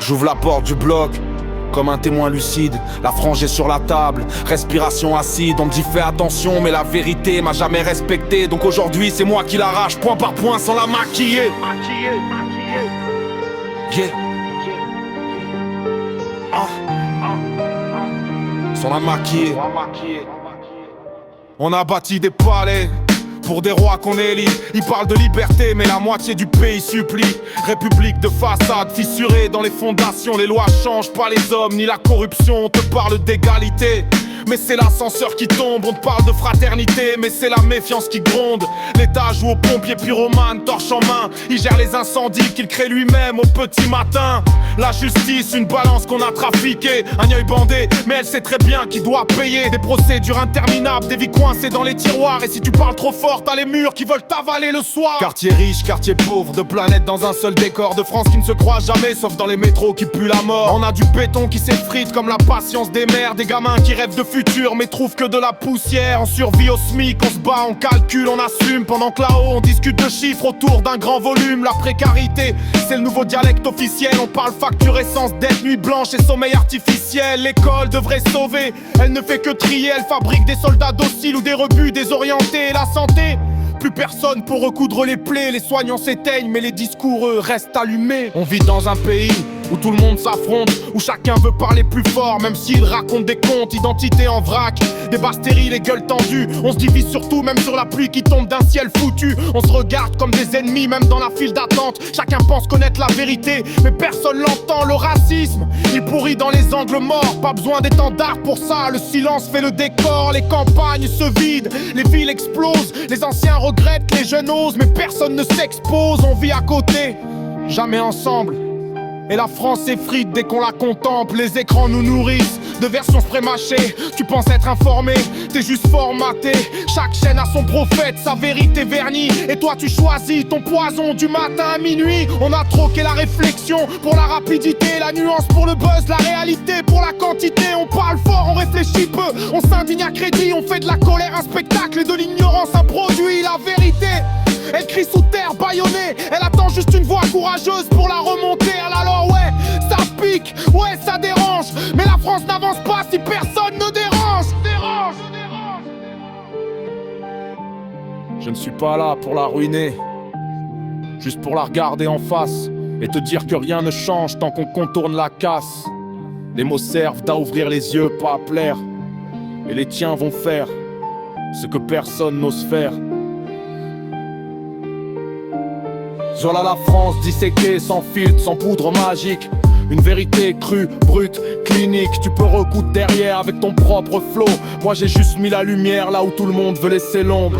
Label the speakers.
Speaker 1: J'ouvre la porte du bloc comme un témoin lucide, la frange est sur la table, respiration acide. On me dit fais attention mais la vérité m'a jamais respecté. Donc aujourd'hui c'est moi qui l'arrache point par point sans la maquiller. Yeah. Sans la maquiller. On a bâti des palais pour des rois qu'on élit. Ils parlent de liberté mais la moitié du pays supplie. République de façade fissurée dans les fondations. Les lois changent pas les hommes ni la corruption. On te parle d'égalité mais c'est l'ascenseur qui tombe. On te parle de fraternité mais c'est la méfiance qui gronde. L'État joue aux pompiers pyromanes, torche en main. Il gère les incendies qu'il crée lui-même au petit matin. La justice, une balance qu'on a trafiquée. Un œil bandé, mais elle sait très bien qui doit payer. Des procédures interminables, des vies coincées dans les tiroirs. Et si tu parles trop fort, t'as les murs qui veulent t'avaler le soir. Quartier riche, quartier pauvre, deux planètes dans un seul décor. De France qui ne se croit jamais, sauf dans les métros qui puent la mort. On a du béton qui s'effrite comme la patience des mères. Des gamins qui rêvent de futur mais trouvent que de la poussière. On survit au SMIC, on se bat, on calcule, on assume. Pendant que là-haut on discute de chiffres autour d'un grand volume. La précarité, c'est le nouveau dialecte officiel. On parle facture, essence, dette, nuit blanche et sommeil artificiel. L'école devrait sauver, elle ne fait que trier. Elle fabrique des soldats dociles ou des rebuts désorientés. Et la santé, plus personne pour recoudre les plaies. Les soignants s'éteignent mais les discours eux restent allumés. On vit dans un pays où tout le monde s'affronte, où chacun veut parler plus fort même s'il raconte des contes. Identité en vrac, des bas stériles, les gueules tendues. On se divise surtout même sur la pluie qui tombe d'un ciel foutu. On se regarde comme des ennemis même dans la file d'attente. Chacun pense connaître la vérité mais personne l'entend. Le racisme, il pourrit dans les angles morts. Pas besoin d'étendard pour ça, le silence fait le décor. Les campagnes se vident, les villes explosent. Les anciens regrettent, les jeunes osent mais personne ne s'expose. On vit à côté, jamais ensemble. Et la France s'effrite dès qu'on la contemple. Les écrans nous nourrissent de versions spray-mâchées. Tu penses être informé, t'es juste formaté. Chaque chaîne a son prophète, sa vérité vernie. Et toi tu choisis ton poison du matin à minuit. On a troqué la réflexion pour la rapidité, la nuance pour le buzz, la réalité pour la quantité. On parle fort, on réfléchit peu, on s'indigne à crédit. On fait de la colère un spectacle et de l'ignorance un produit. La vérité, elle crie sous terre, bâillonnée. Elle attend juste une voix courageuse pour la remonter. Alors ouais, ça pique, ouais ça dérange. Mais la France n'avance pas si personne ne dérange. Je ne suis pas là pour la ruiner, juste pour la regarder en face et te dire que rien ne change tant qu'on contourne la casse. Les mots servent à ouvrir les yeux, pas à plaire. Et les tiens vont faire ce que personne n'ose faire. Voilà la France disséquée, sans filtre, sans poudre magique. Une vérité crue, brute, clinique. Tu peux recoudre derrière avec ton propre flow. Moi j'ai juste mis la lumière là où tout le monde veut laisser l'ombre.